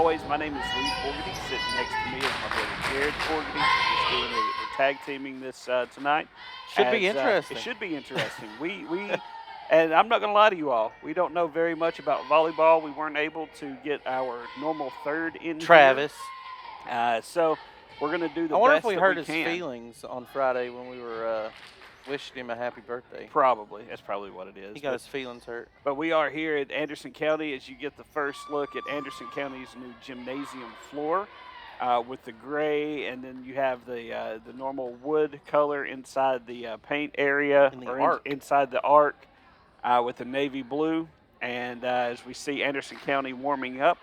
always, my name is Lee Fogarty. Sitting next to me is my brother Jared Fogarty. We're tag teaming this tonight. Should be It interesting. should be interesting. We and I'm not going to lie to you all. We don't know very much about volleyball. We weren't able to get our normal third in Travis. here. So we're going to do the I wonder best if we that hurt we his can. feelings on Friday when we were wishing him a happy birthday. Probably. That's probably what it is. He got his feelings hurt. But we are here at Anderson County as you get the first look at Anderson County's new gymnasium floor with the gray, and then you have the normal wood color inside the paint area inside the arc with the navy blue. And as we see Anderson County warming up,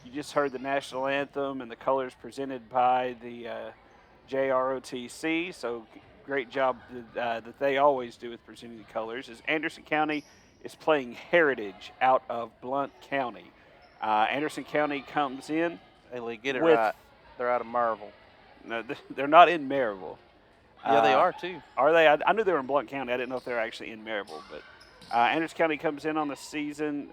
you just heard the national anthem and the colors presented by the JROTC. So great job that they always do with presenting the colors. As Anderson County is playing Heritage out of Blount County. Anderson County comes in. Hey, Lee, get it right. They're out of Maryville. No, they're not in Maryville. Yeah, they are too. Are they? I knew they were in Blount County. I didn't know if they were actually in Maryville. But Anderson County comes in on the season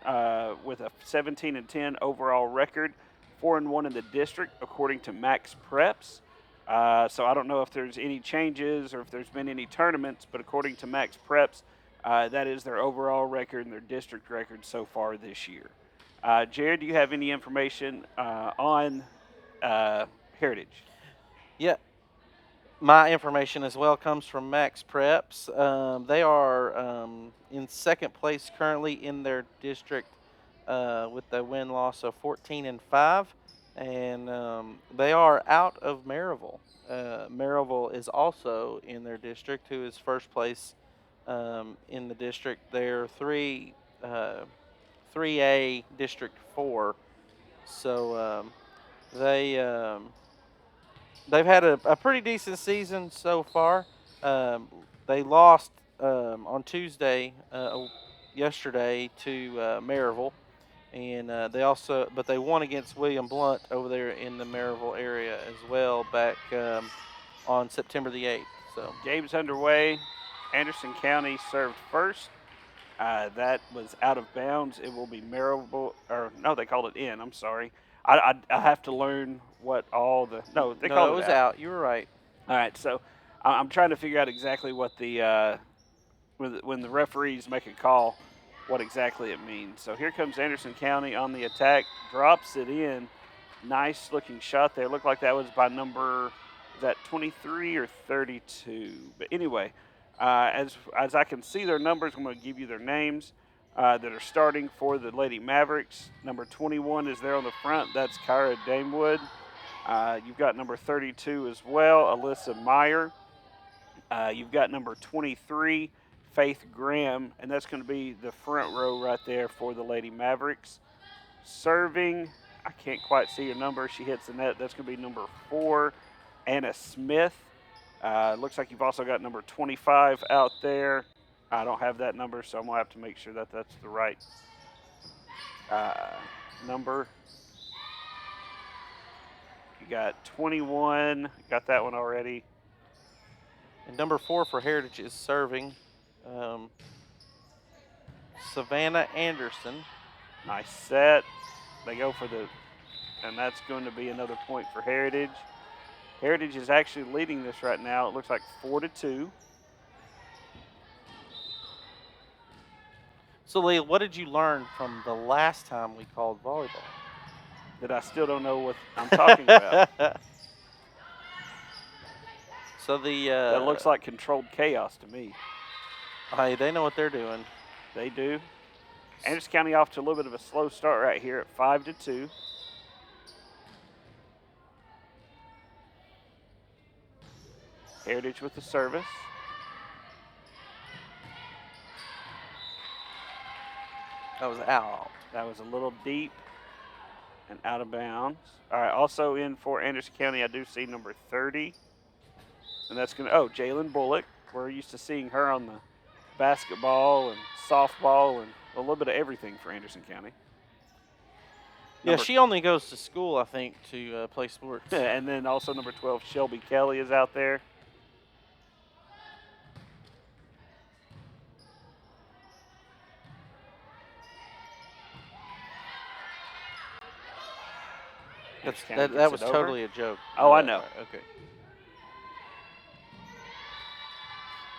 with a 17-10 overall record, 4-1 in the district according to Max Preps. So I don't know if there's any changes or if there's been any tournaments, but according to Max Preps, that is their overall record and their district record so far this year. Jared, do you have any information on Heritage? Yeah. My information as well comes from Max Preps. They are in second place currently in their district with the win-loss of 14-5. And they are out of Maryville. Maryville is also in their district, who is first place in the district. They're 3A District 4. So they've had a pretty decent season so far. They lost on Tuesday, yesterday, to Maryville. And but they won against William Blount over there in the Maryville area as well back on September the 8th. So game's underway. Anderson County served first. That was out of bounds. It will be Maryville, or no, they called it in. I'm sorry. I have to learn what all the they called it was out. You were right. All right, so I'm trying to figure out exactly what the when the referees make a call, what exactly it means. So here comes Anderson County on the attack, drops it in. Nice looking shot there. Looked like that was by number, is that 23 or 32? But anyway, as I can see their numbers, I'm going to give you their names that are starting for the Lady Mavericks. Number 21 is there on the front. That's Kyra Damewood. You've got number 32 as well, Alyssa Meyer. You've got number 23, Faith Graham, and that's going to be the front row right there for the Lady Mavericks. Serving, I can't quite see her number. She hits the net. That's going to be number 4, Anna Smith. Looks like you've also got number 25 out there. I don't have that number, so I'm going to have to make sure that that's the right number. You got 21. Got that one already. And number 4 for Heritage is serving. Savannah Anderson. Nice set. They go for and that's going to be another point for Heritage. Heritage is actually leading this right now. It looks like 4-2. So, Lee, what did you learn from the last time we called volleyball? That I still don't know what I'm talking about. So that looks like controlled chaos to me. Hey, they know what they're doing. They do. Anderson County off to a little bit of a slow start right here at 5-2. Heritage with the service. That was out. That was a little deep and out of bounds. All right, also in for Anderson County, I do see number 30. And that's going to, Jalen Bullock. We're used to seeing her on the basketball and softball and a little bit of everything for Anderson County. Yeah, she only goes to school, I think, to play sports. And then also number 12, Shelby Kelly is out there. Anderson County That gets was it over. totally a joke. Oh, I know. Okay.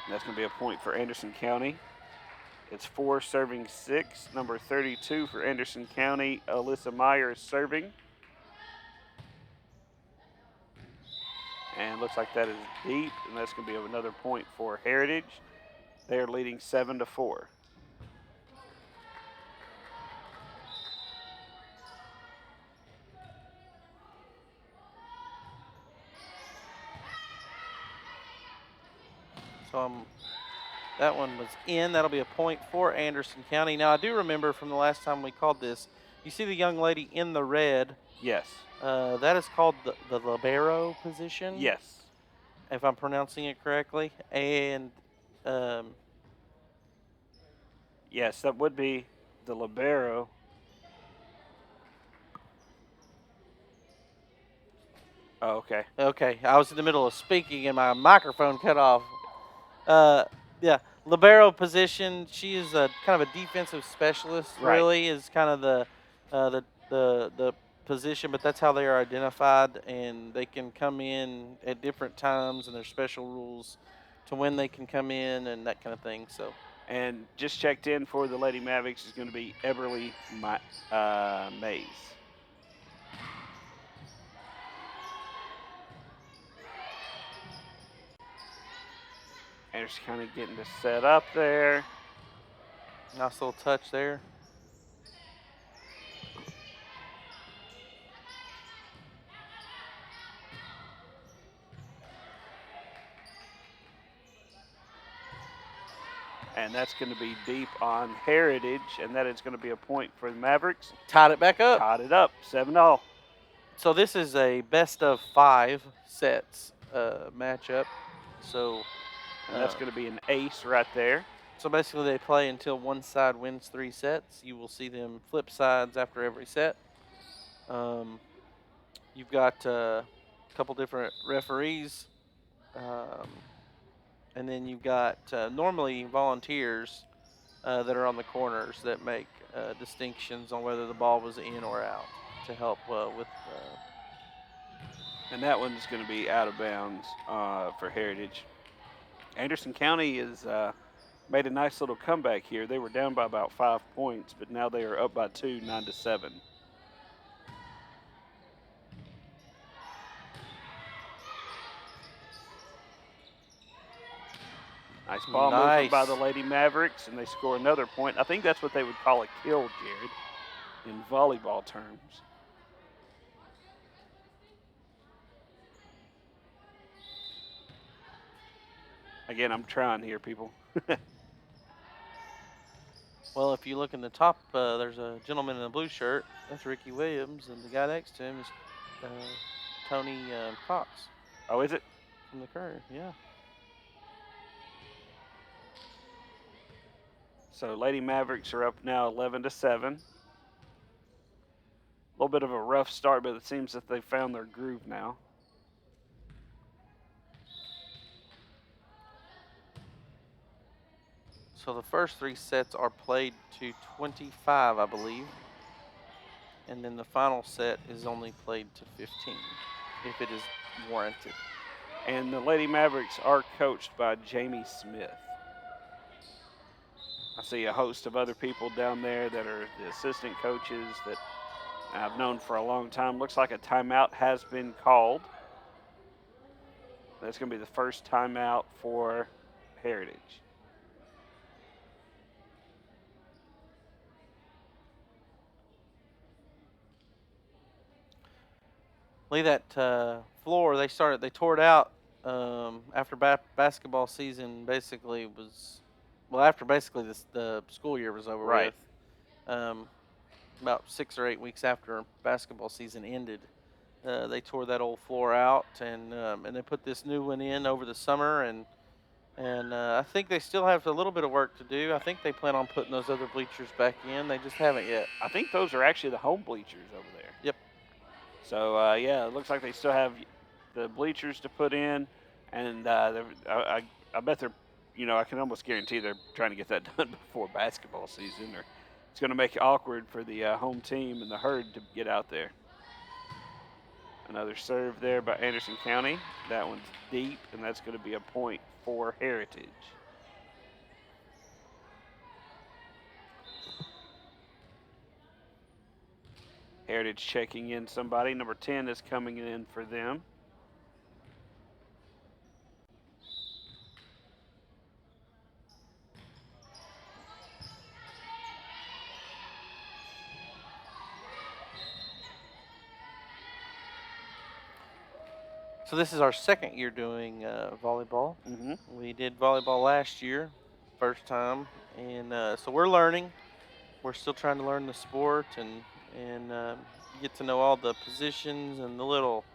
That's going to be a point for Anderson County. It's 4 serving 6. Number 32 for Anderson County, Alyssa Meyer is serving. And looks like that is deep, and that's going to be another point for Heritage. They are leading 7-4. So that one was in. That'll be a point for Anderson County. Now, I do remember from the last time we called this, you see the young lady in the red. Yes. That is called the libero position. Yes. If I'm pronouncing it correctly. And yes, that would be the libero. Oh, okay. Okay, I was in the middle of speaking and my microphone cut off. Yeah, libero position. She is a kind of a defensive specialist. Right. Really, is kind of the position, but that's how they are identified, and they can come in at different times, and there's special rules to when they can come in and that kind of thing. So. And just checked in for the Lady Mavericks is going to be Eberly Mays. Anderson County getting to set up there. Nice little touch there. And that's going to be deep on Heritage, and that is going to be a point for the Mavericks. Tied it back up. Tied it up, 7-all. So this is a best of 5 sets matchup. So And that's going to be an ace right there. So basically, they play until one side wins 3 sets. You will see them flip sides after every set. You've got a couple different referees, and then you've got normally volunteers that are on the corners that make distinctions on whether the ball was in or out to help with. And that one's going to be out of bounds for Heritage. Anderson County has made a nice little comeback here. They were down by about 5 points, but now they are up by 2, 9-7. Nice ball movement by the Lady Mavericks, and they score another point. I think that's what they would call a kill, Jared, in volleyball terms. Again, I'm trying here, people. Well, if you look in the top, there's a gentleman in a blue shirt. That's Ricky Williams, and the guy next to him is Tony Cox. Oh, is it? From the Courier, yeah. So Lady Mavericks are up now 11-7. A little bit of a rough start, but it seems that they found their groove now. So the first 3 sets are played to 25, I believe. And then the final set is only played to 15, if it is warranted. And the Lady Mavericks are coached by Jamie Smith. I see a host of other people down there that are the assistant coaches that I've known for a long time. Looks like a timeout has been called. That's going to be the first timeout for Heritage. Lee, that floor they tore it out after basketball season. Basically was after basically the school year was over Right. with. About 6 or 8 weeks after basketball season ended, they tore that old floor out and they put this new one in over the summer and I think they still have a little bit of work to do. I think they plan on putting those other bleachers back in. They just haven't yet. I think those are actually the home bleachers over there. Yep. So, yeah, it looks like they still have the bleachers to put in. And I bet they're, I can almost guarantee they're trying to get that done before basketball season. Or it's going to make it awkward for the home team and the herd to get out there. Another serve there by Anderson County. That one's deep, and that's going to be a point for Heritage. Heritage checking in somebody. Number 10 is coming in for them. So this is our second year doing volleyball. Mm-hmm. We did volleyball last year, first time, and so we're learning. We're still trying to learn the sport and get to know all the positions and the little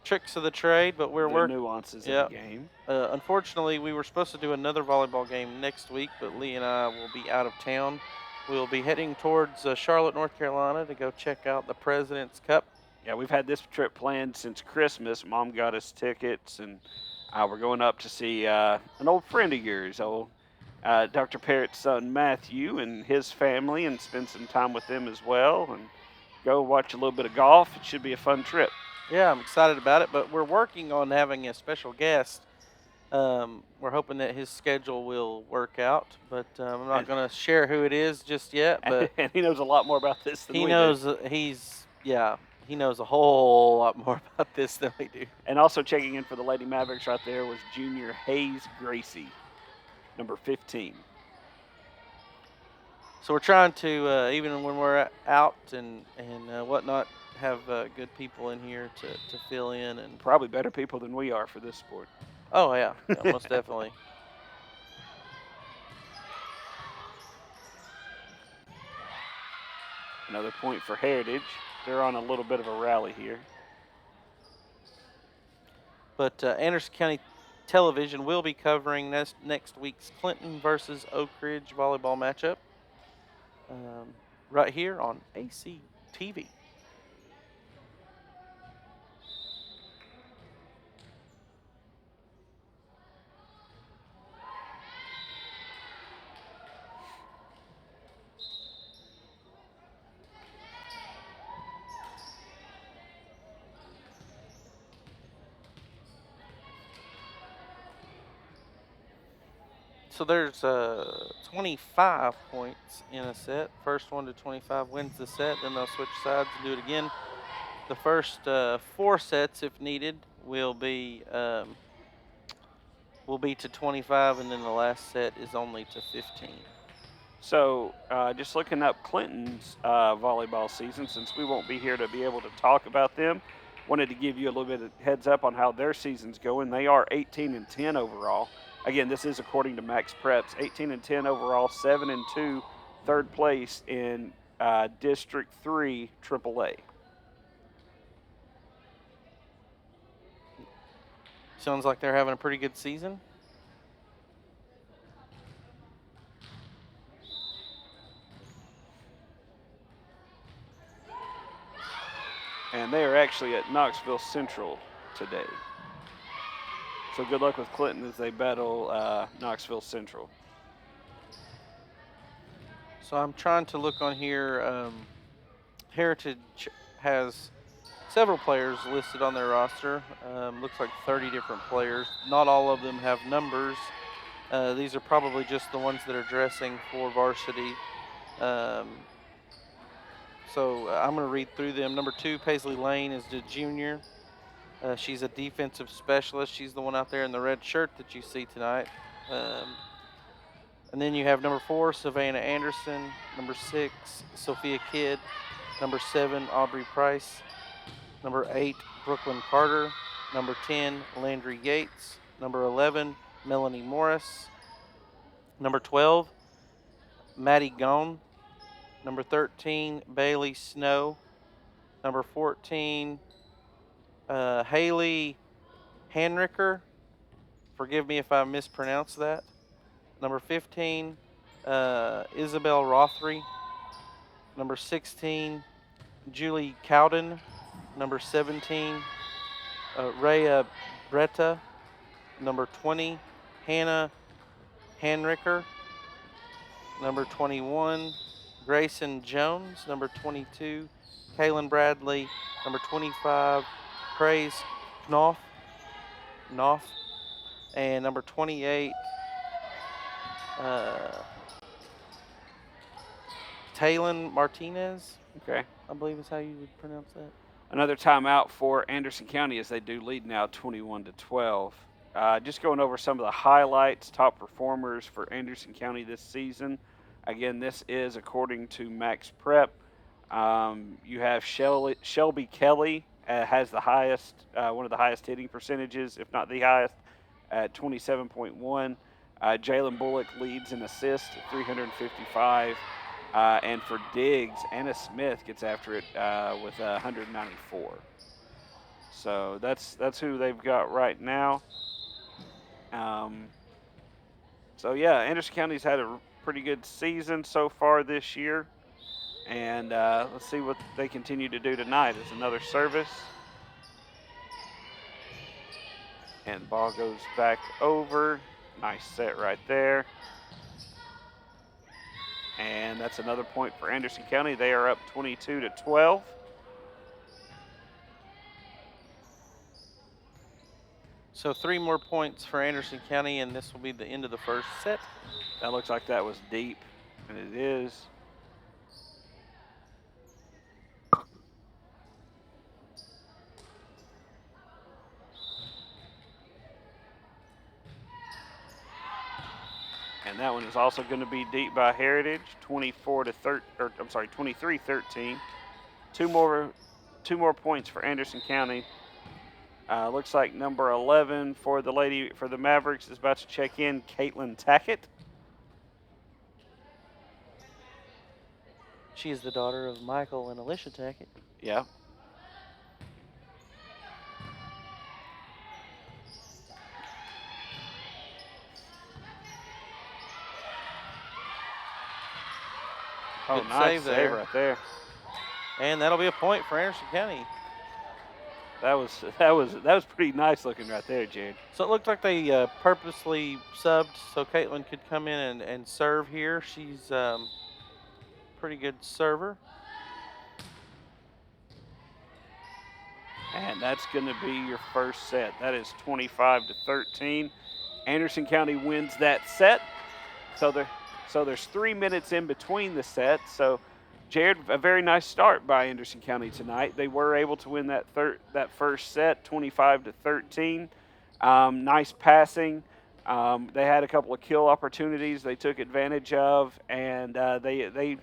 tricks of the trade. But we're The working. nuances of the Yeah. game. Unfortunately, we were supposed to do another volleyball game next week, but Lee and I will be out of town. We'll be heading towards Charlotte, North Carolina to go check out the President's Cup. Yeah, we've had this trip planned since Christmas. Mom got us tickets, and we're going up to see an old friend of yours, Dr. Parrott's son Matthew and his family, and spend some time with them as well, and go watch a little bit of golf. It should be a fun trip. Yeah, I'm excited about it, but we're working on having a special guest. We're hoping that his schedule will work out, but I'm not going to share who it is just yet. But and he knows a lot more about this than he we knows do. he knows a whole lot more about this than we do. And also checking in for the Lady Mavericks right there was junior Hayes Gracie, number 15. So we're trying to, even when we're out and whatnot, have good people in here to fill in. And Probably better people than we are for this sport. Oh, yeah most definitely. Another point for Heritage. They're on a little bit of a rally here. But Anderson County Television will be covering next week's Clinton versus Oak Ridge volleyball matchup right here on ACTV. So there's 25 points in a set. First one to 25 wins the set. Then they'll switch sides and do it again. The first 4 sets, if needed, will be to 25, and then the last set is only to 15. So, just looking up Clinton's volleyball season, since we won't be here to be able to talk about them, wanted to give you a little bit of heads up on how their season's going. They are 18-10 overall. Again, this is according to Max Preps. 18-10 overall, 7-2, third place in District 3 AAA. Sounds like they're having a pretty good season. And they are actually at Knoxville Central today. So good luck with Clinton as they battle Knoxville Central. So I'm trying to look on here. Heritage has several players listed on their roster. Looks like 30 different players. Not all of them have numbers. These are probably just the ones that are dressing for varsity. So I'm going to read through them. Number 2, Paisley Lane, is the junior. She's a defensive specialist. She's the one out there in the red shirt that you see tonight. And then you have number 4, Savannah Anderson. Number 6, Sophia Kidd. Number 7, Aubrey Price. Number 8, Brooklyn Carter. Number 10, Landry Yates. Number 11, Melanie Morris. Number 12, Maddie Gone. Number 13, Bailey Snow. Number 14, Haley Hanricker. Forgive me if I mispronounce that. Number 15, Isabel Rothery. Number 16, Julie Cowden. Number 17, Rhea Bretta. Number 20, Hannah Hanricker. Number 21, Grayson Jones, number 22. Kaylin Bradley, number 25. Praise Knopf, and number 28. Uh, Talon Martinez, Okay. I believe is how you would pronounce that. Another timeout for Anderson County as they do lead now 21-12. Just going over some of the highlights, top performers for Anderson County this season. Again, this is according to Max Prep. You have Shelby Kelly has the highest, one of the highest hitting percentages, if not the highest, at 27.1. Jalen Bullock leads in assists at 355. And for Diggs, Anna Smith gets after it with 194. So that's who they've got right now. Um, so yeah, Anderson County's had a pretty good season so far this year, and let's see what they continue to do tonight. Is another service, and ball goes back over. Nice set right there. And that's another point for Anderson County. They are up 22-12. So 3 more points for Anderson County, and this will be the end of the first set. That looks like that was deep, and it is. And that one is also going to be deep by Heritage, 23-13. Two more points for Anderson County. Looks like number 11 for the Mavericks is about to check in, Caitlin Tackett. She is the daughter of Michael and Alicia Tackett. Yeah. Oh, Good nice save there. right there. And that'll be a point for Anderson County. That was pretty nice looking right there, Jared. So it looked like they purposely subbed so Caitlin could come in and serve here. She's pretty good server. And that's going to be your first set. That is 25-13. Anderson County wins that set. So there's 3 minutes in between the sets. So, Jared, a very nice start by Anderson County tonight. They were able to win that first set, 25-13. Nice passing. They had a couple of kill opportunities they took advantage of, and they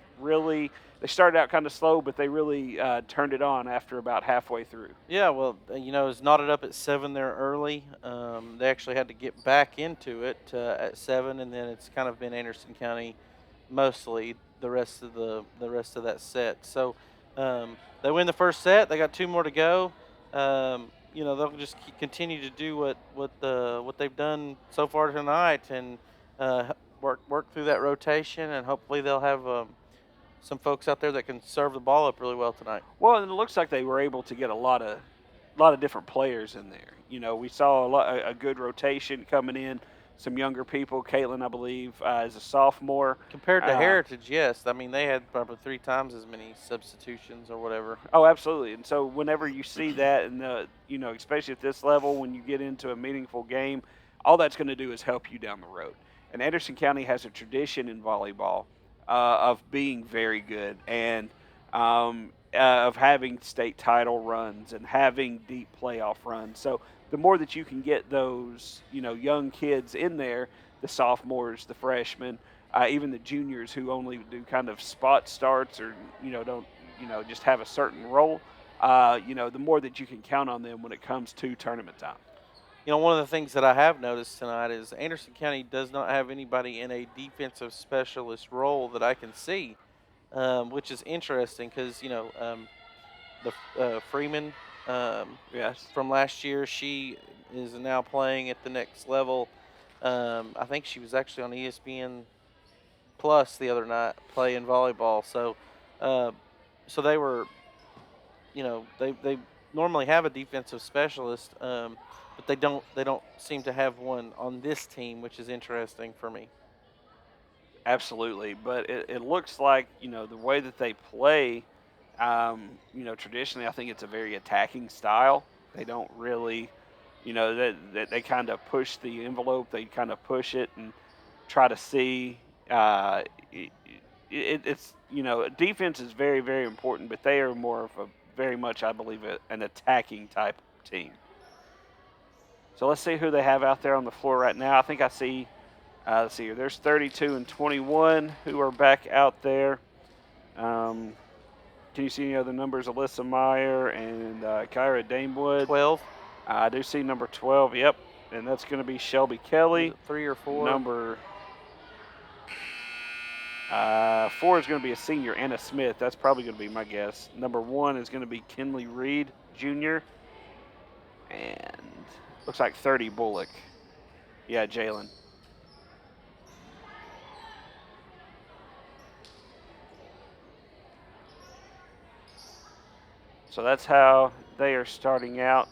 started out kind of slow, but they really turned it on after about halfway through. Yeah, well, it's knotted up at 7 there early. They actually had to get back into it at 7, and then it's kind of been Anderson County mostly the rest of that set. So they win the first set. They got 2 more to go. They'll just continue to do what they've done so far tonight, and work through that rotation, and hopefully they'll have some folks out there that can serve the ball up really well tonight. Well, and it looks like they were able to get a lot of different players in there. We saw a good rotation coming in. Some younger people. Caitlin, I believe, is a sophomore. Compared to Heritage, yes. I mean, they had probably 3 times as many substitutions or whatever. Oh, absolutely. And so whenever you see that, and especially at this level, when you get into a meaningful game, all that's going to do is help you down the road. And Anderson County has a tradition in volleyball of being very good and of having state title runs and having deep playoff runs. So the more that you can get those, young kids in there, the sophomores, the freshmen, even the juniors who only do kind of spot starts or, don't, just have a certain role, the more that you can count on them when it comes to tournament time. One of the things that I have noticed tonight is Anderson County does not have anybody in a defensive specialist role that I can see, which is interesting because, the Freeman Yes. from last year, she is now playing at the next level. I think she was actually on ESPN Plus the other night playing volleyball. So they were, they normally have a defensive specialist, but they don't seem to have one on this team, which is interesting for me. Absolutely, but it looks like the way that they play. Traditionally, I think it's a very attacking style. They don't really, that they kind of push the envelope. They kind of push it and try to see. It, it's defense is very very important, but they are more of a very much I believe an attacking type team. So let's see who they have out there on the floor right now. I think I see. Let's see here. There's 32 and 21 who are back out there. Um, can you see any other numbers? Alyssa Meyer and Kyra Damewood. 12. I do see number 12. Yep, and that's going to be Shelby Is Kelly. it 3 or 4? Number 4 is going to be a senior, Anna Smith. That's probably going to be my guess. Number 1 is going to be Kinley Reed Jr. And looks like 30 Bullock. Yeah, Jalen. So that's how they are starting out.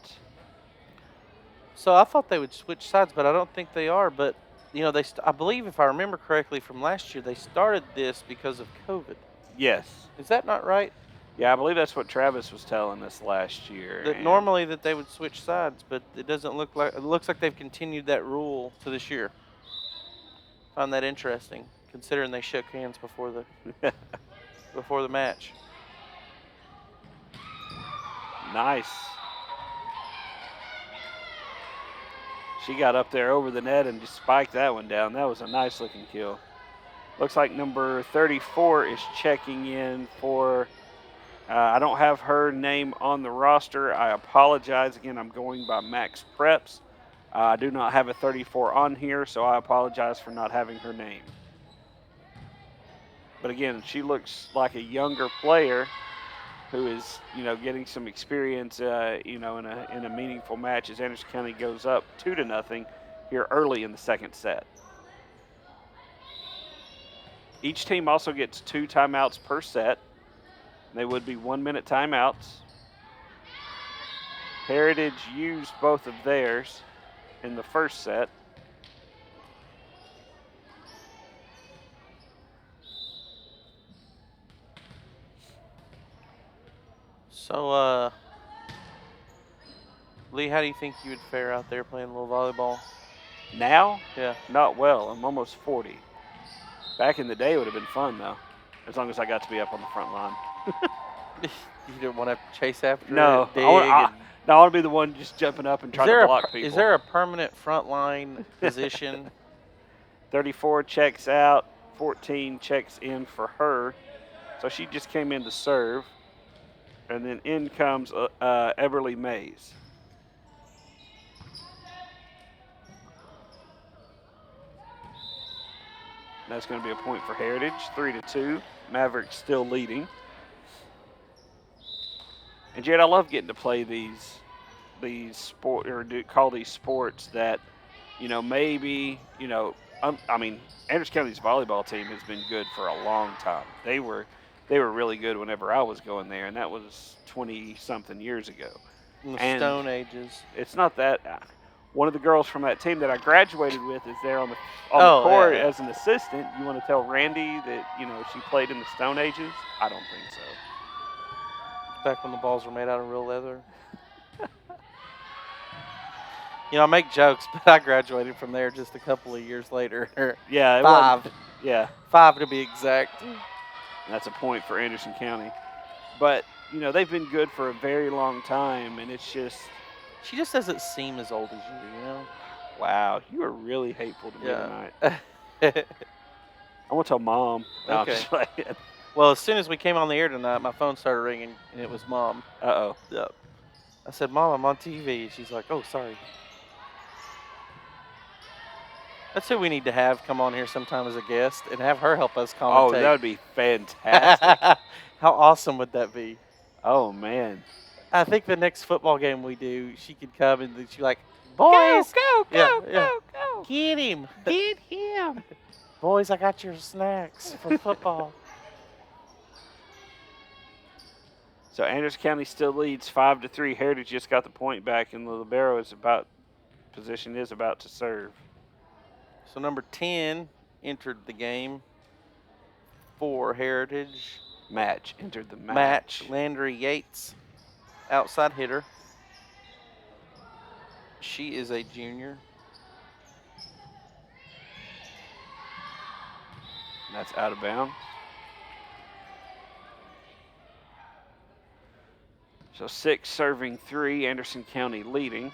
So I thought they would switch sides, but I don't think they are. But I believe if I remember correctly from last year, they started this because of COVID. Yes. Is that not right? Yeah, I believe that's what Travis was telling us last year. That normally that they would switch sides, but it doesn't look like. It looks like they've continued that rule to this year. Find that interesting, considering they shook hands before the match. Nice. She got up there over the net and just spiked that one down. That was a nice looking kill. Looks like number 34 is checking in for. I don't have her name on the roster. I apologize. Again, I'm going by Max Preps. I do not have a 34 on here, so I apologize for not having her name. But again, she looks like a younger player who is, getting some experience, in a meaningful match as Anderson County goes up 2-0 here early in the second set. Each team also gets 2 timeouts per set. They would be 1-minute timeouts. Heritage used both of theirs in the first set. So, Lee, how do you think you would fare out there playing a little volleyball? Now, Yeah. not well. I'm almost 40. Back in the day, it would have been fun, though, as long as I got to be up on the front line. You didn't want to chase after No, it, dig, I want to be the one just jumping up and trying to block people. Is there a permanent front line position? 34 checks out, 14 checks in for her. So she just came in to serve. And then in comes Everly Mays. That's going to be a point for Heritage, 3-2. Mavericks still leading. And Jared, I love getting to play these sport or call these sports that, maybe, Anderson County's volleyball team has been good for a long time. They were really good whenever I was going there, and that was 20-something years ago. In the Stone Ages. It's not that. One of the girls from that team that I graduated with is there on the court as an assistant. You want to tell Randy that she played in the Stone Ages? I don't think so. Back when the balls were made out of real leather. I make jokes, but I graduated from there just a couple of years later. Yeah, 5. Yeah, 5 to be exact. And that's a point for Anderson County. But they've been good for a very long time, and it's just. She just doesn't seem as old as you, Wow, you are really hateful to me Yeah. tonight. I want to tell Mom. No, I'm Okay. just playing. Well, as soon as we came on the air tonight, my phone started ringing, and it was Mom. Uh-oh. Yep. I said, Mom, I'm on TV. She's like, oh, sorry. That's who we need to have come on here sometime as a guest and have her help us commentate. Oh, that would be fantastic. How awesome would that be? Oh, man. I think the next football game we do, she could come and she'd be like, boys, Go. get him. Get him. Boys, I got your snacks for football. So Anderson County still leads 5-3. Heritage just got the point back, and the libero is about to serve. So number 10 entered the game. for Heritage. Match entered the Match. Landry Yates, outside hitter. She is a junior. That's out of bounds. So 6 serving 3, Anderson County leading.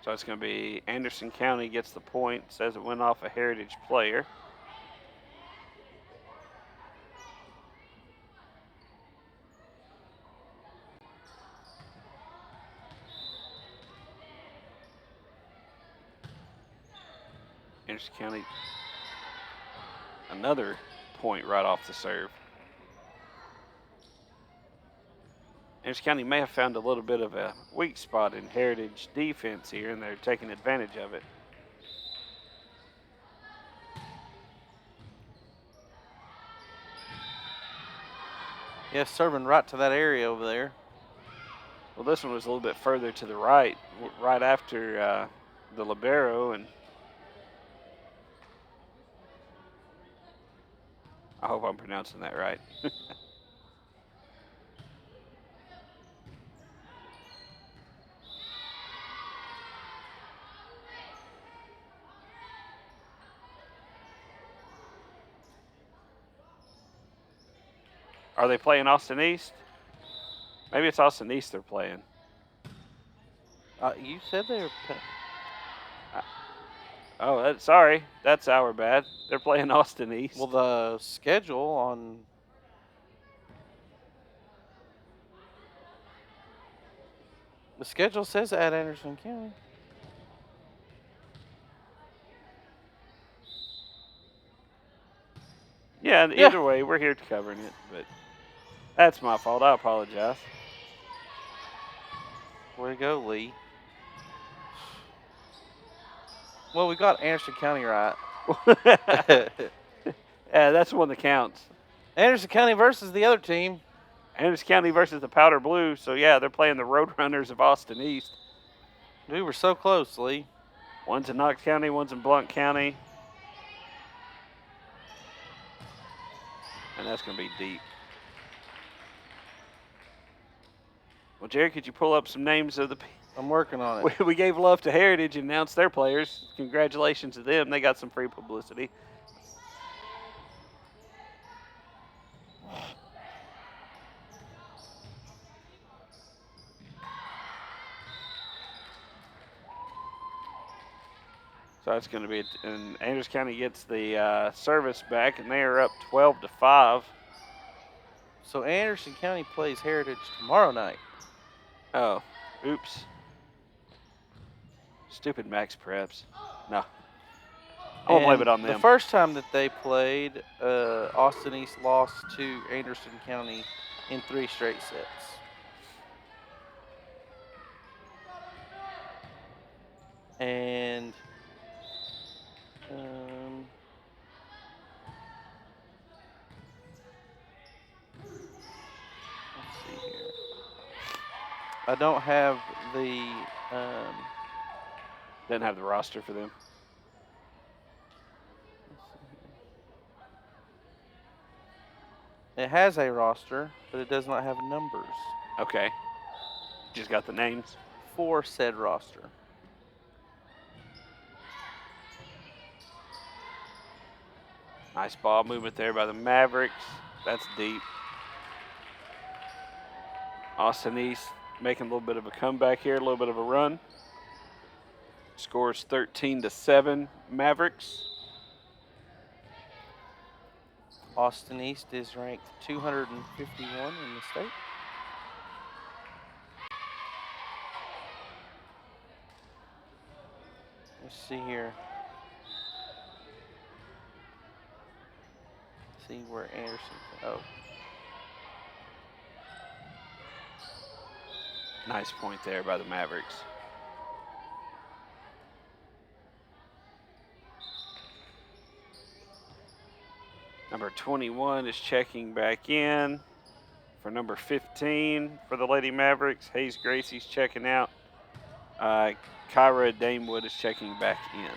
So it's going to be Anderson County gets the point, says it went off a Heritage player. Anderson County, another point right off the serve. Anderson County may have found a little bit of a weak spot in Heritage defense here, and they're taking advantage of it. Yeah, serving right to that area over there. Well, this one was a little bit further to the right, right after the libero, and I hope I'm pronouncing that right. Are they playing Austin East? Maybe it's Austin East they're playing. You said they were. Oh, sorry. That's our bad. They're playing Austin East. Well, the schedule on. The schedule says at Anderson County. Yeah, either way, we're here covering it, but that's my fault. I apologize. Way to go, Lee. Well, we got Anderson County right. Yeah, that's the one that counts. Anderson County versus the other team. Anderson County versus the Powder Blue. So, yeah, they're playing the Roadrunners of Austin East. We were so close, Lee. One's in Knox County, one's in Blount County. And that's going to be deep. Well, Jerry, could you pull up some names of the people? I'm working on it. We gave love to Heritage and announced their players. Congratulations to them. They got some free publicity. So that's going to be, and Anderson County gets the service back, and they are up 12-5. So Anderson County plays Heritage tomorrow night. Oh, oops. Stupid Max Preps. No. I won't blame it on them. The first time that they played, Austin East lost to Anderson County in 3 straight sets. And let's see here. I don't have the Didn't have the roster for them. It has a roster, but it does not have numbers Okay. Just got the names. for said roster. Nice ball movement there by the Mavericks. That's deep. Austin East making a little bit of a comeback here, a little bit of a run. Scores 13-7 Mavericks. Austin East is ranked 251 in the state. Let's see here. See where Anderson. Oh, Nice point there by the Mavericks. Number 21 is checking back in. For number 15 for the Lady Mavericks, Hayes Gracie's checking out. Kyra Damewood is checking back in.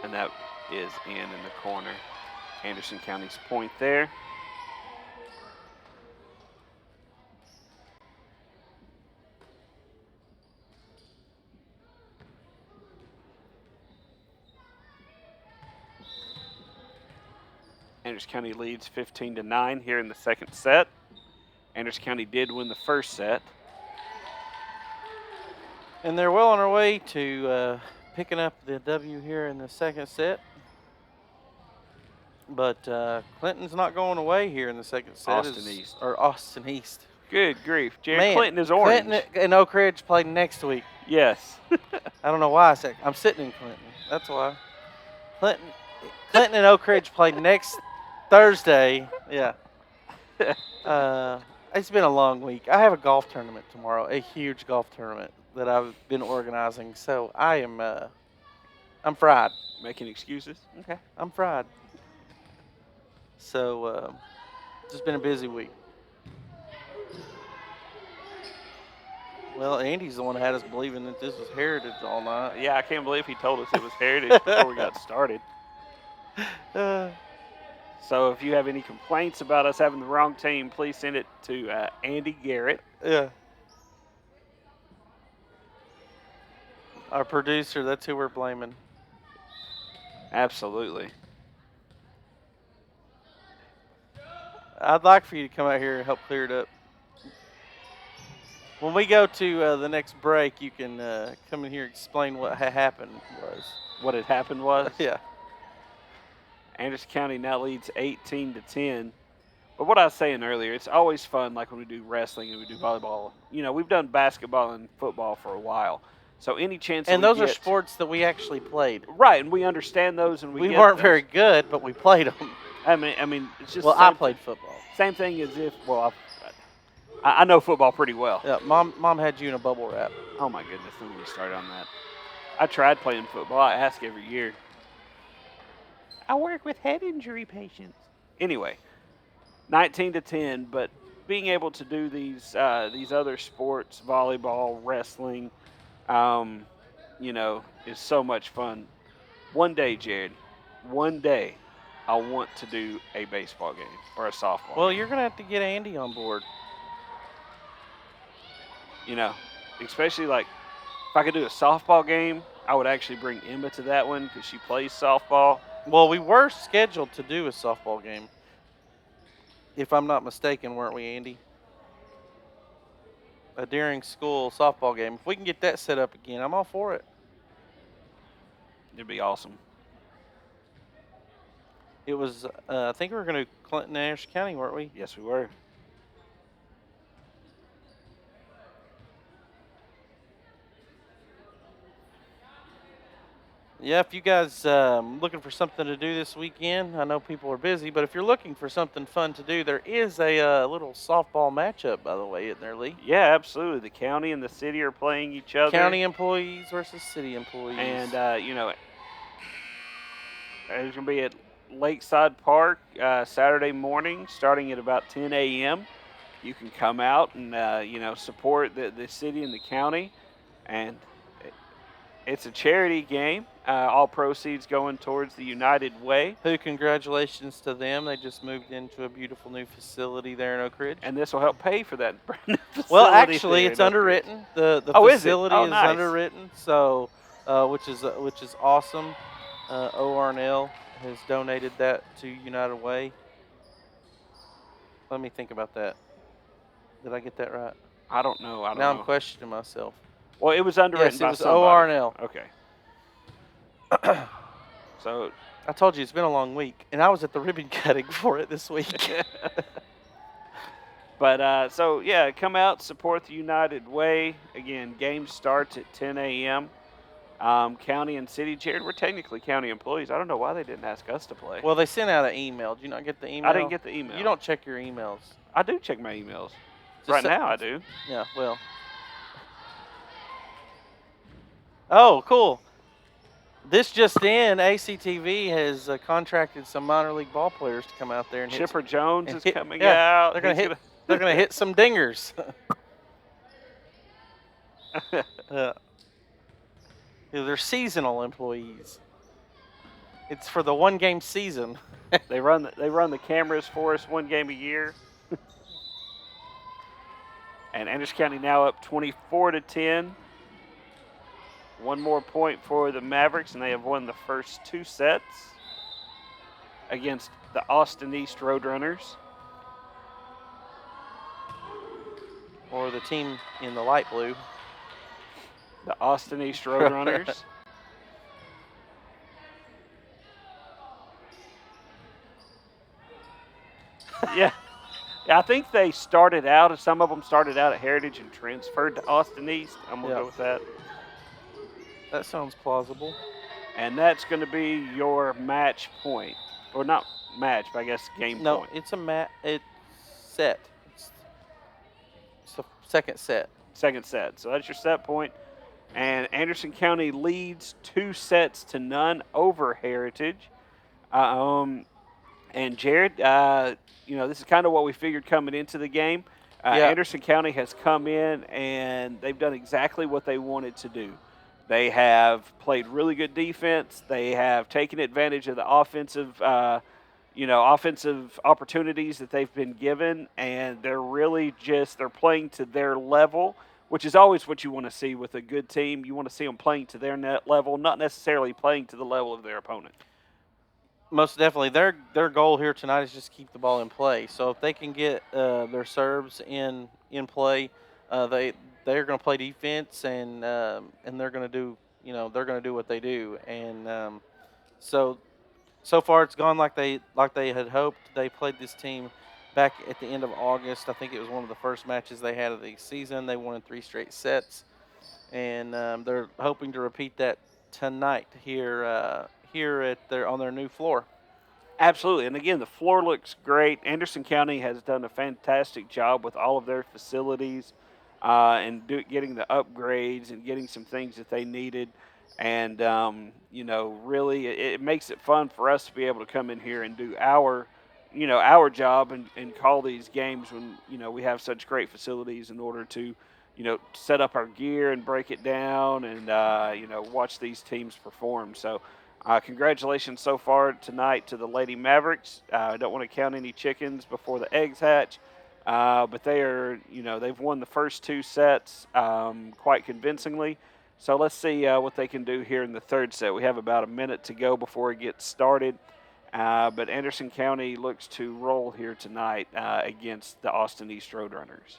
And that is in the corner. Anderson County's point there. Anderson County leads 15-9 here in the second set. Anderson County did win the first set. And they're well on their way to picking up the W here in the second set. But Clinton's not going away here in the second set. Austin East. Or Austin East. Good grief. Jared, Man, Clinton is orange. Clinton and Oak Ridge play next week. Yes. I don't know why I said I'm sitting in Clinton. That's why. Clinton and Oak Ridge play next Thursday. Yeah. It's been a long week. I have a golf tournament tomorrow, a huge golf tournament that I've been organizing. So I'm fried. Making excuses? Okay. I'm fried. So it's just been a busy week. Well, Andy's the one that had us believing that this was Heritage all night. Yeah, I can't believe he told us it was Heritage before we got started. So if you have any complaints about us having the wrong team, please send it to Andy Garrett. Yeah. Our producer, that's who we're blaming. Absolutely. I'd like for you to come out here and help clear it up. When we go to the next break, you can come in here and explain what happened was. What had happened was? Yeah. Anderson County now leads 18-10. But what I was saying earlier, it's always fun, like when we do wrestling and we do volleyball. You know, we've done basketball and football for a while. So any chance And we those are get, sports that we actually played. right, and we understand those, and We get weren't those. very good, but we played them. I mean, it's just. Well, the same I played football. Same thing as if. Well, I know football pretty well. Yeah, mom had you in a bubble wrap. Oh my goodness, don't get me started on that. I tried playing football. I ask every year. I work with head injury patients. Anyway, 19-10, but being able to do these other sports, volleyball, wrestling, you know, is so much fun. One day, Jared, I want to do a baseball game or a softball. Well, game. you're going to have to get Andy on board. You know, especially like if I could do a softball game, I would actually bring Emma to that one because she plays softball. Well, we were scheduled to do a softball game. If I'm not mistaken, weren't we, Andy? A during school softball game. If we can get that set up again, I'm all for it. It'd be awesome. It was, I think we were going to Clinton and Anderson County, weren't we? Yes, we were. Yeah, if you guys looking for something to do this weekend, I know people are busy, but if you're looking for something fun to do, there is a little softball matchup, by the way, isn't there, Lee? Yeah, absolutely. The county and the city are playing each other. County employees versus city employees. And, you know, it's going to be at Lakeside Park Saturday morning starting at about 10 a.m. You can come out and, you know, support the city and the county. And it's a charity game. All proceeds going towards the United Way. Who, congratulations to them. They just moved into a beautiful new facility there in Oak Ridge. And this will help pay for that brand new facility. Well, actually, there it's in Oak Ridge. underwritten. The Oh, is it? facility Oh, is nice. underwritten, so which is awesome. ORNL has donated that to United Way. Let me think about that. Did I get that right? I don't know. I don't Now know. I'm questioning myself. Well, it was underwritten Yes, by it was somebody. ORNL. Okay. So I told you it's been a long week, and I was at the ribbon cutting for it this week. But, so, yeah, come out, support the United Way. Again, game starts at 10 a.m. County and city, Jared, we're technically county employees. I don't know why they didn't ask us to play. Well, they sent out an email. Did you not get the email? I didn't get the email. You don't check your emails. I do check my emails. Just Right se- now, I do. Yeah, well. Oh, cool. This just in, ACTV has contracted some minor league ball players to come out there and Chipper Jones and is hit- coming yeah, out. They're gonna hit. They're gonna hit some dingers. They're seasonal employees. It's for the 1-game season. They run the cameras for us 1 game a year. And Anderson County now up 24-10. One more point for the Mavericks, and they have won the first 2 sets against the Austin East Roadrunners. Or the team in the light blue. The Austin East Roadrunners. Yeah. I think they started out, some of them started out at Heritage and transferred to Austin East. I'm going to go with that. That sounds plausible. And that's going to be your match point. Or not match, but I guess game point. No, it's it's set. It's the second set. Second set. So that's your set point. And Anderson County leads 2-0 over Heritage. And Jared, this is kind of what we figured coming into the game. Anderson County has come in and they've done exactly what they wanted to do. They have played really good defense. They have taken advantage of the offensive opportunities that they've been given, and they're playing to their level, which is always what you want to see with a good team. You want to see them playing to their net level, not necessarily playing to the level of their opponent. Most definitely, their goal here tonight is just keep the ball in play. So if they can get their serves in play, they're going to play defense and they're going to do what they do. And so far it's gone like they had hoped. They played this team back at the end of August. I think it was one of the first matches they had of the season. They won in 3 straight sets, and they're hoping to repeat that tonight here on their new floor. Absolutely, and again, the floor looks great. Anderson County has done a fantastic job with all of their facilities and getting the upgrades and getting some things that they needed. And really, it makes it fun for us to be able to come in here and do our job and call these games when we have such great facilities in order to set up our gear and break it down and watch these teams perform. So congratulations so far tonight to the Lady Mavericks. I don't want to count any chickens before the eggs hatch, but they've won the first 2 sets quite convincingly. So let's see what they can do here in the third set. We have about a minute to go before it gets started. But Anderson County looks to roll here tonight against the Austin East Roadrunners.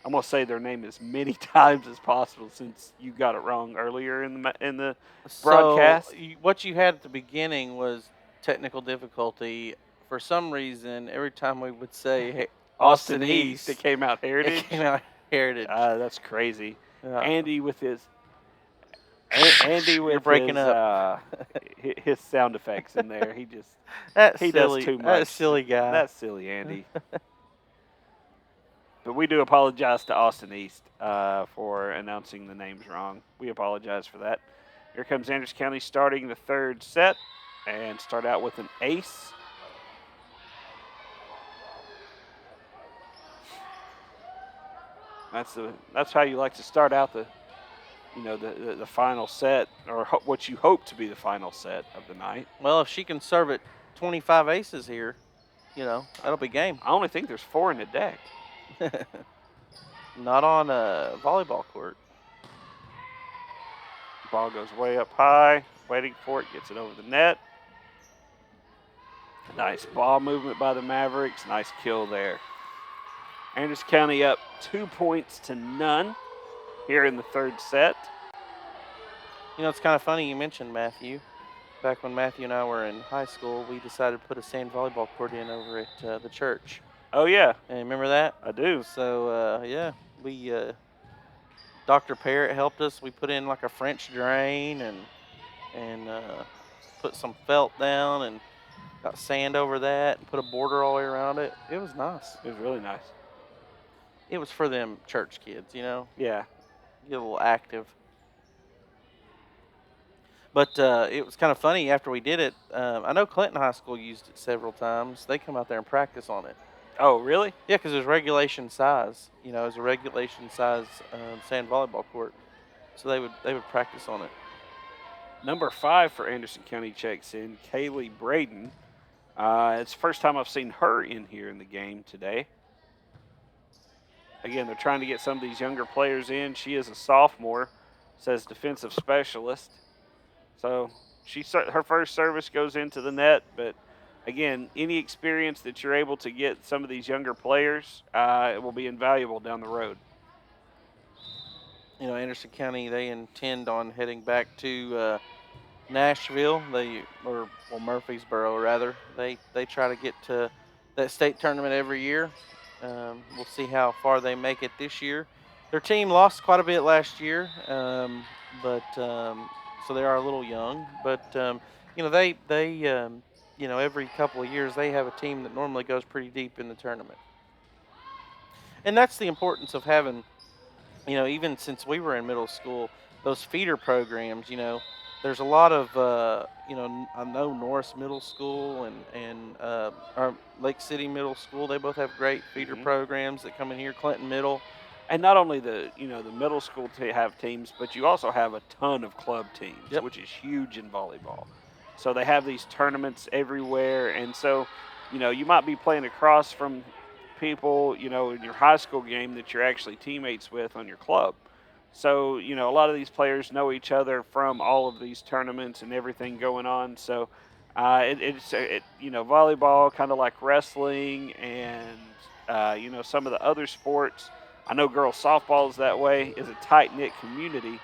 I'm going to say their name as many times as possible since you got it wrong earlier in the broadcast. So what you had at the beginning was technical difficulty. For some reason, every time we would say Austin East, it came out Heritage. It came out Heritage. That's crazy. Andy with his You're breaking up. His sound effects in there. He just does too much. That silly guy. That's silly, Andy. But we do apologize to Austin East for announcing the names wrong. We apologize for that. Here comes Anderson County starting the third set and start out with an ace. That's how you like to start out the final set, or what you hope to be the final set of the night. Well, if she can serve it 25 aces here, that'll be game. I only think there's 4 in the deck. Not on a volleyball court. Ball goes way up high, waiting for it, gets it over the net. Nice ball movement by the Mavericks. Nice kill there. Anderson County up 2-0 here in the third set. It's kind of funny you mentioned Matthew. Back when Matthew and I were in high school, we decided to put a sand volleyball court in over at the church. Oh, yeah. And remember that? I do. So, we Dr. Parrott helped us. We put in like a French drain and put some felt down and got sand over that and put a border all the way around it. It was nice. It was really nice. It was for them church kids, Yeah. get a little active. But it was kind of funny after we did it. I know Clinton High School used it several times. They come out there and practice on it. Oh, really? Yeah, because it was regulation size. It was a regulation size sand volleyball court, so they would practice on it. Number 5 for Anderson County checks in, Kaylee Braden. It's the first time I've seen her in here in the game today. Again, they're trying to get some of these younger players in. She is a sophomore, says defensive specialist. So her first service goes into the net, but again, any experience that you're able to get some of these younger players, it will be invaluable down the road. Anderson County, they intend on heading back to Nashville. Murfreesboro rather. They try to get to that state tournament every year. We'll see how far they make it this year. Their team lost quite a bit last year, but so they are a little young. But they every couple of years they have a team that normally goes pretty deep in the tournament, and that's the importance of having. Even since we were in middle school, those feeder programs. There's a lot of I know Norris Middle School and our Lake City Middle School. They both have great feeder programs that come in here. Clinton Middle. And not only the middle school to have teams, but you also have a ton of club teams, Yep. which is huge in volleyball. So they have these tournaments everywhere, and so you might be playing across from people in your high school game that you're actually teammates with on your club. So a lot of these players know each other from all of these tournaments and everything going on. So volleyball, kind of like wrestling and some of the other sports. I know girls softball is that way. Is a tight knit community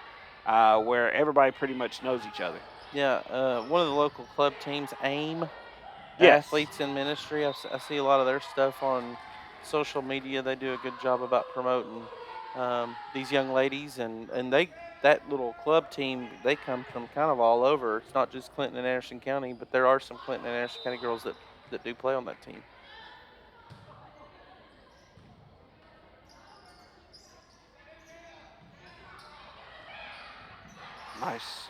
where everybody pretty much knows each other. Yeah, one of the local club teams, AIM, Yes. Athletes in Ministry. I see a lot of their stuff on social media. They do a good job about promoting these young ladies, and that little club team, they come from kind of all over. It's not just Clinton and Anderson County, but there are some Clinton and Anderson County girls that do play on that team. Nice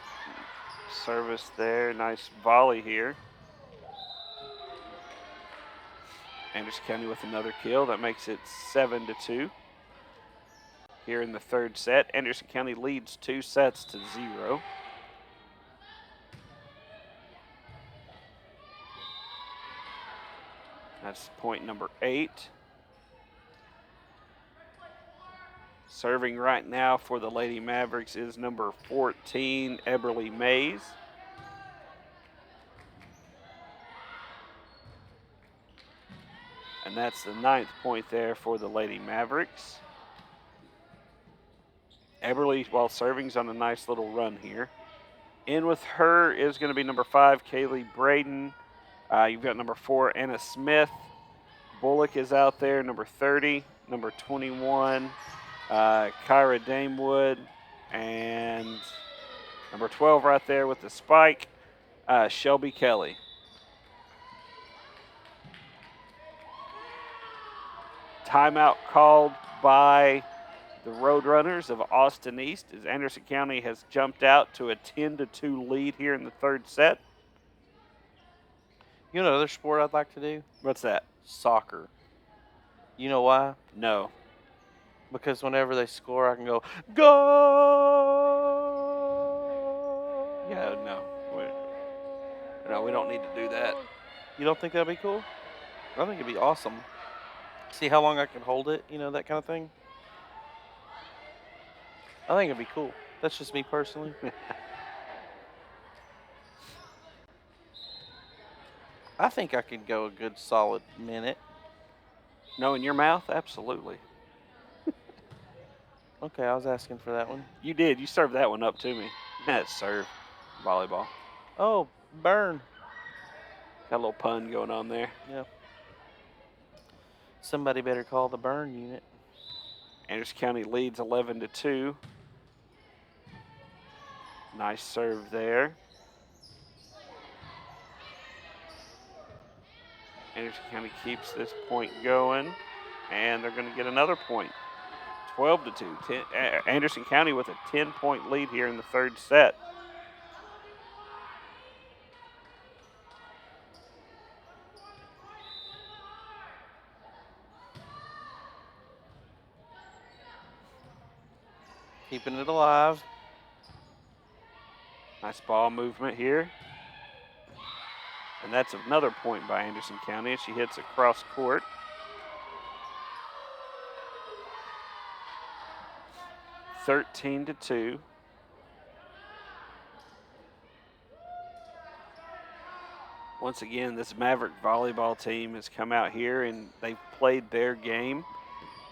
service there. Nice volley here. Anderson County with another kill. That makes it 7-2. Here in the third set, Anderson County leads 2-0. That's point number 8. Serving right now for the Lady Mavericks is number 14, Eberly Mays. And that's the 9th point there for the Lady Mavericks. Eberly, while serving's on a nice little run here. In with her is going to be number 5, Kaylee Braden. You've got number 4, Anna Smith. Bullock is out there, number 30, number 21, Kyra Damewood, and number 12 right there with the spike, Shelby Kelly. Timeout called by the Roadrunners of Austin East as Anderson County has jumped out to a 10-2 lead here in the third set. You know another sport I'd like to do? What's that? Soccer. You know why? No. Because whenever they score, I can go, go! Yeah, no. We don't need to do that. You don't think that'd be cool? I think it'd be awesome. See how long I can hold it, that kind of thing. I think it'd be cool. That's just me personally. I think I could go a good solid minute. No, in your mouth? Absolutely. Okay, I was asking for that one. You did. You served that one up to me. That's serve. Volleyball. Oh, burn. Got a little pun going on there. Yeah. Somebody better call the burn unit. Anderson County leads 11-2. Nice serve there. Anderson County keeps this point going, and they're going to get another point. 12-2. Anderson County with a 10-point lead here in the third set. Keeping it alive. Nice ball movement here. And that's another point by Anderson County as she hits across court. 13-2. Once again, this Maverick volleyball team has come out here and they've played their game.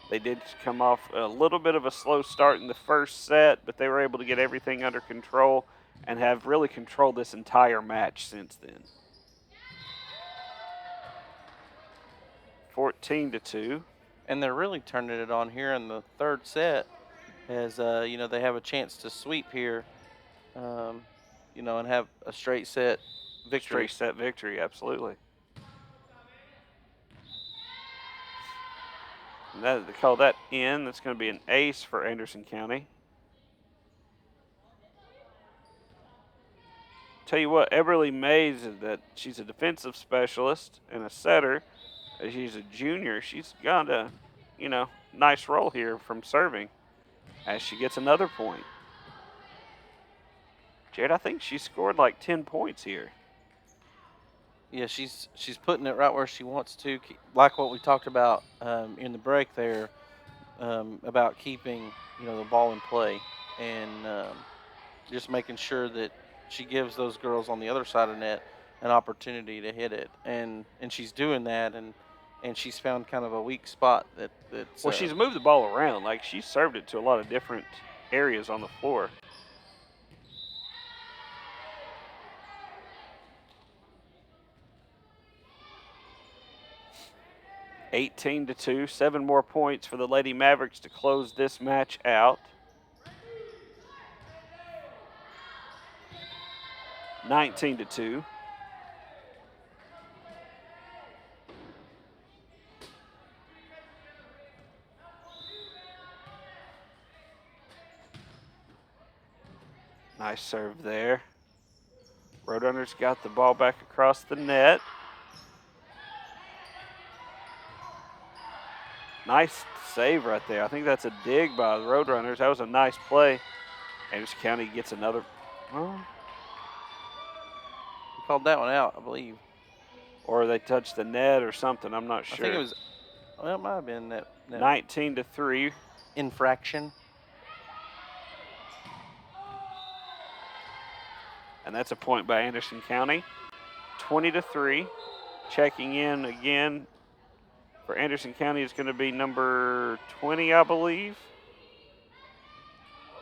They did come off a little bit of a slow start in the first set, but they were able to get everything under control and have really controlled this entire match since then. 14-2. And they're really turning it on here in the third set as, they have a chance to sweep here, and have a straight set victory. Straight set victory, absolutely. And they call that in. That's going to be an ace for Anderson County. Tell you what, Eberly Mays, that she's a defensive specialist and a setter. She's a junior. She's got a, nice role here from serving as she gets another point. Jared, I think she scored like 10 points here. Yeah, she's putting it right where she wants to, like what we talked about in the break there, about keeping the ball in play and just making sure that she gives those girls on the other side of the net an opportunity to hit it, and she's doing that, and she's found kind of a weak spot that's. Well, she's moved the ball around. Like, she served it to a lot of different areas on the floor. (18-2). 7 more points for the Lady Mavericks to close this match out. 19-2. Nice serve there. Roadrunners got the ball back across the net. Nice save right there. I think that's a dig by the Roadrunners. That was a nice play. Anderson County gets another. Well, We called that one out, I believe. or they touched the net or something. I'm not sure. I think it was. Well, it might have been that 19-3. infraction. And that's a point by Anderson County. 20-3. Checking in again for Anderson County is going to be number 20, I believe.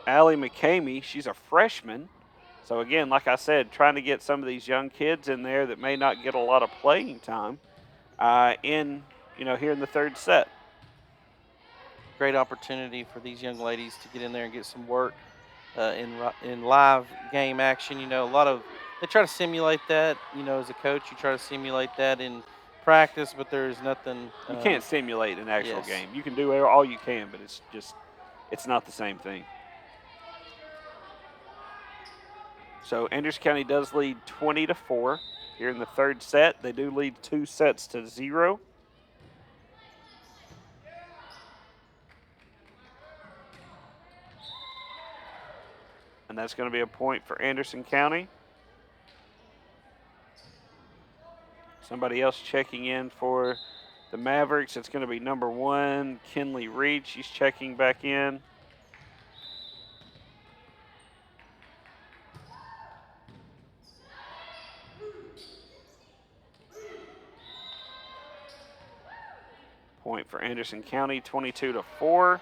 Allie McCamey. She's a freshman. So again, like I said, trying to get some of these young kids in there that may not get a lot of playing time here in the third set. Great opportunity for these young ladies to get in there and get some work in live game action. A lot of they try to simulate that. As a coach, you try to simulate that in practice, but there's nothing. You can't simulate an actual yes. game. You can do all you can, but it's not the same thing. So Anderson County does lead 20-4 here in the third set. They do lead 2-0. And that's going to be a point for Anderson County. Somebody else checking in for the Mavericks. It's going to be number 1, Kinley Reed. She's checking back in. Point for Anderson County, 22-4.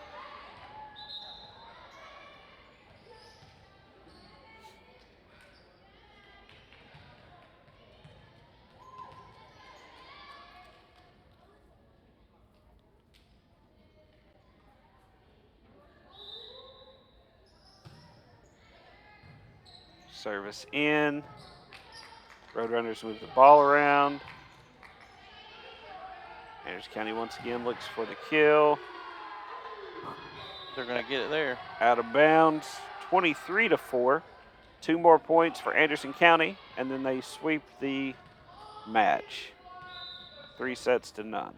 Service in. Roadrunners move the ball around. Anderson County once again looks for the kill. They're going to get it there. Out of bounds, 23-4. 2 more points for Anderson County, and then they sweep the match. 3 sets to none.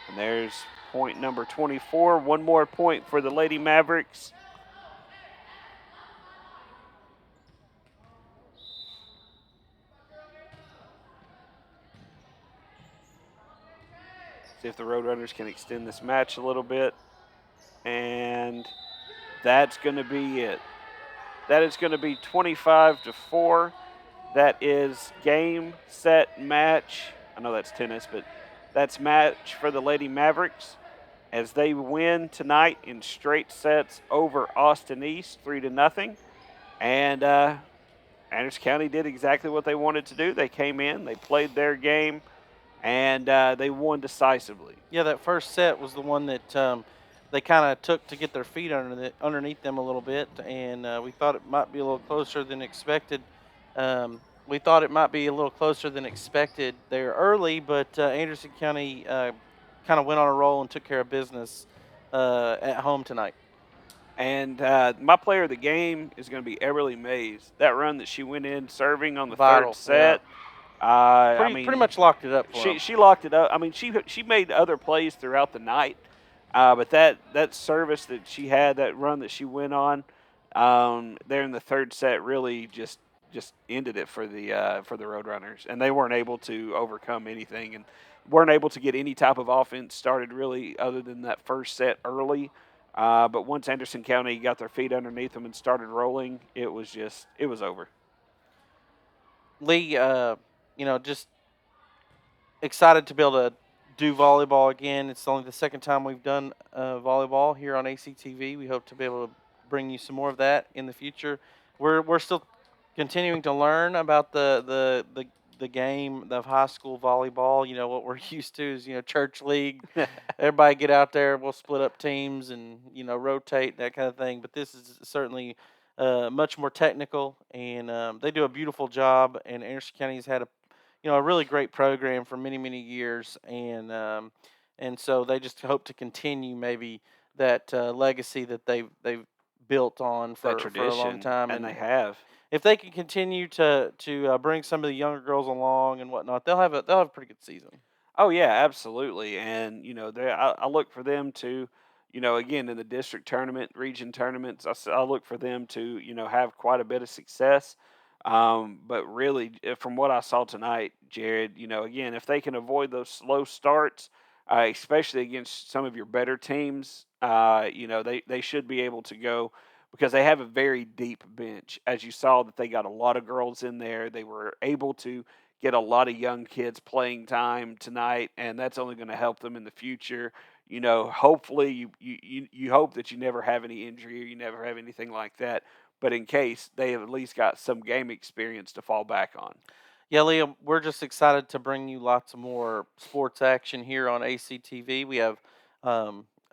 And there's point number 24. 1 more point for the Lady Mavericks. See if the Roadrunners can extend this match a little bit. And that's going to be it. That is going to be 25-4. That is game, set, match. I know that's tennis, but that's match for the Lady Mavericks as they win tonight in straight sets over Austin East, 3-0. And Anderson County did exactly what they wanted to do. They came in, they played their game, and they won decisively. Yeah, that first set was the one that they kind of took to get their feet underneath them a little bit, and we thought it might be a little closer than expected. We thought it might be a little closer than expected there early, but Anderson County kind of went on a roll and took care of business at home tonight. And my player of the game is going to be Everly Mays. That run that she went in serving on the Vital, third set. Yeah. Pretty much locked it up for them. She locked it up. I mean, she made other plays throughout the night, but that service that she had, that run that she went on there in the third set, really just ended it for the Roadrunners, and they weren't able to overcome anything and weren't able to get any type of offense started really, other than that first set early. But once Anderson County got their feet underneath them and started rolling, it was over. Lee, just excited to be able to do volleyball again. It's only the second time we've done volleyball here on ACTV. We hope to be able to bring you some more of that in the future. We're still continuing to learn about the game of high school volleyball. What we're used to is church league. Everybody get out there. We'll split up teams and rotate, that kind of thing. But this is certainly much more technical, and they do a beautiful job. And Anderson County has had a really great program for many, many years, and so they just hope to continue maybe that legacy that they've built on for a long time, and they have. If they can continue to bring some of the younger girls along and whatnot, they'll have a pretty good season. Oh yeah, absolutely, and I look for them to, again in the district tournament, region tournaments, I look for them to have quite a bit of success. But really, from what I saw tonight, Jared, again, if they can avoid those slow starts, especially against some of your better teams, they should be able to go, because they have a very deep bench. As you saw, that they got a lot of girls in there. They were able to get a lot of young kids playing time tonight, and that's only going to help them in the future. Hopefully you hope that you never have any injury or you never have anything like that. But in case, they have at least got some game experience to fall back on. Yeah, Liam, we're just excited to bring you lots of more sports action here on ACTV. We have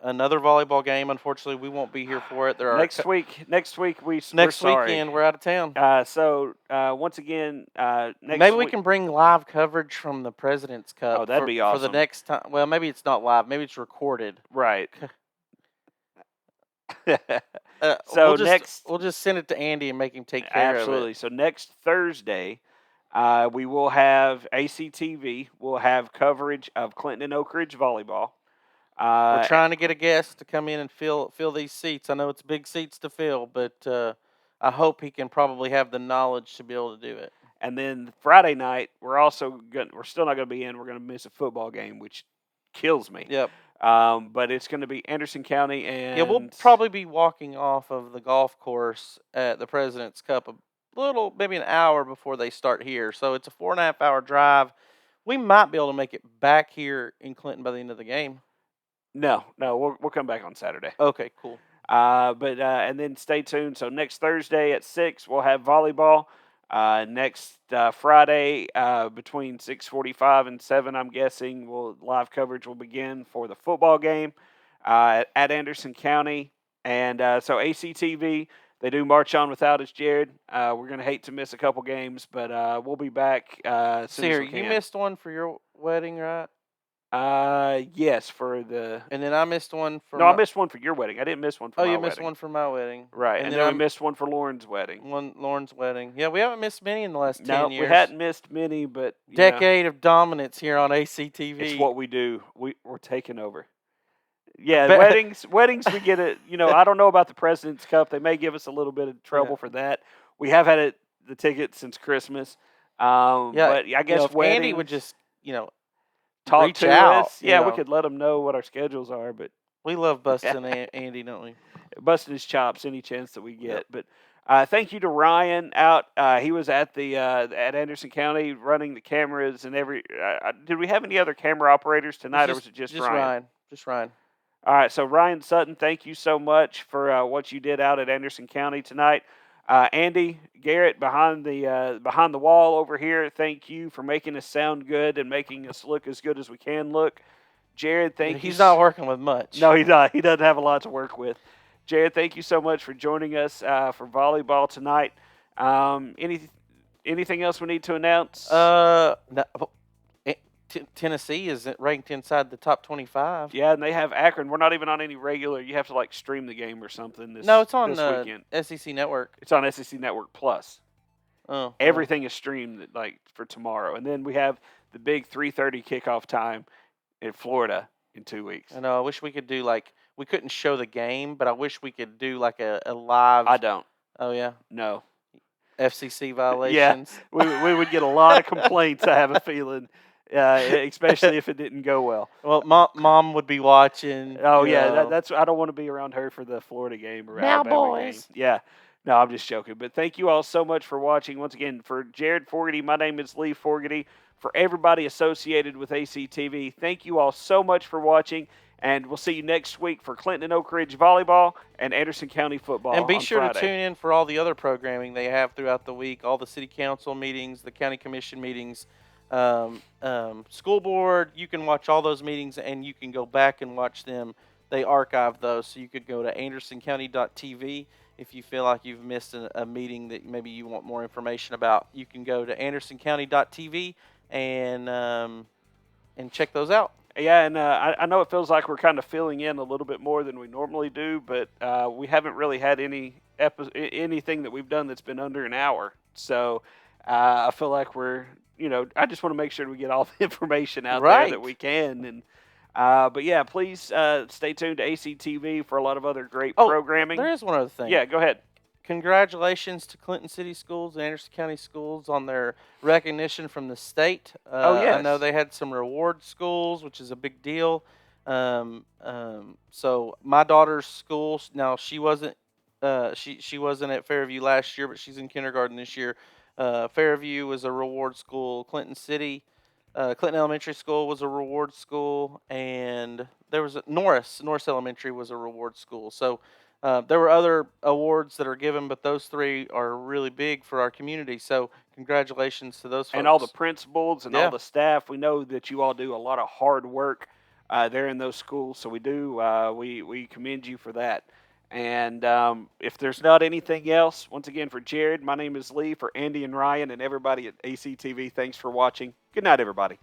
another volleyball game. Unfortunately, we won't be here for it. Next week, next weekend we're out of town. So once again, maybe we can bring live coverage from the President's Cup. Oh, that'd be awesome for the next time. Well, maybe it's not live. Maybe it's recorded. Right. So we'll just send it to Andy and make him take care of it. Absolutely. So next Thursday, we will have ACTV. We'll have coverage of Clinton and Oak Ridge volleyball. We're trying to get a guest to come in and fill these seats. I know it's big seats to fill, but I hope he can probably have the knowledge to be able to do it. And then Friday night, we're still not going to be in. We're going to miss a football game, which kills me. Yep. But it's going to be Anderson County, and we'll probably be walking off of the golf course at the President's Cup maybe an hour before they start here. So it's a 4.5 hour drive. We might be able to make it back here in Clinton by the end of the game. No, we'll come back on Saturday. Okay, cool. And then stay tuned. So next Thursday at 6, we'll have volleyball. Next Friday between 6:45 and 7, I'm guessing, live coverage will begin for the football game at Anderson County. And so ACTV, they do march on without us, Jared. We're going to hate to miss a couple games, but we'll be back as soon as Siri, we you can. missed one for your wedding, right? Yes, for the. And then I missed one for No, I my. missed one for your wedding. I didn't miss one for Oh, my you wedding. missed one for my wedding. Right, And and then then we I'm missed one for Lauren's wedding. one Lauren's wedding. Yeah, we haven't missed many in the last No, 10 years. we hadn't missed many, but you know, Decade of dominance here on ACTV. it's what we do. We're taking over. Yeah, weddings we get it. You know, I don't know about the President's Cup. They may give us a little bit of trouble for that. We have had the ticket since Christmas. Yeah, but I guess if Andy would just, talk reach to out, us. Yeah, we could let them know what our schedules are. But we love busting Andy, don't we? busting his chops any chance that we get. But thank you to Ryan out. He was at the at Anderson County running the cameras and every. Did we have any other camera operators tonight, or was it just Ryan? Just Ryan. All right, so Ryan Sutton, thank you so much for what you did out at Anderson County tonight. Andy Garrett behind the wall over here, thank you for making us sound good and making us look as good as we can look. Jared, thank you. He's not working with much. No, he's not. He doesn't have a lot to work with. Jared, thank you so much for joining us for volleyball tonight. Anything else we need to announce? No, Tennessee is ranked inside the top 25. Yeah, and they have Akron. We're not even on any regular. You have to like stream the game or something. No, it's on this weekend. SEC Network. It's on SEC Network Plus. Oh, everything is streamed like for tomorrow, and then we have the big 3:30 kickoff time in Florida in 2 weeks. I know. I wish we could do we couldn't show the game, but I wish we could do like a live. I don't. Oh yeah. No. FCC violations. Yeah, we would get a lot of complaints. I have a feeling. Especially if it didn't go well. Well, mom would be watching. Oh yeah, that's I don't want to be around her for the Florida game or Alabama game. Yeah, no, I'm just joking. But thank you all so much for watching. Once again, for Jared Fogarty, my name is Lee Fogarty. For everybody associated with ACTV, thank you all so much for watching. And we'll see you next week for Clinton and Oak Ridge volleyball and Anderson County football. And be sure Friday. to tune in for all the other programming they have throughout the week, all the city council meetings, the county commission meetings. School board, you can watch all those meetings and you can go back and watch them. They archive those, so you could go to andersoncounty.tv if you feel like you've missed a meeting that maybe you want more information about. You can go to andersoncounty.tv and check those out. Yeah, and I know it feels like we're kind of filling in a little bit more than we normally do, but we haven't really had anything that we've done that's been under an hour. So I feel like we're, I just want to make sure we get all the information out there that we can. And but yeah, please stay tuned to ACTV for a lot of other great programming. There is one other thing. Yeah, go ahead. Congratulations to Clinton City Schools and Anderson County Schools on their recognition from the state. Yes. I know they had some reward schools, which is a big deal. So my daughter's school, now she wasn't she wasn't at Fairview last year, but she's in kindergarten this year. Fairview was a reward school. Clinton Elementary School was a reward school, and there was Norris Elementary was a reward school. So there were other awards that are given, but those three are really big for our community. So congratulations to those folks. And all the principals and all the staff. We know that you all do a lot of hard work there in those schools. So we do. We commend you for that. And if there's not anything else, once again, for Jared, my name is Lee. For Andy and Ryan and everybody at ACTV, thanks for watching. Good night, everybody.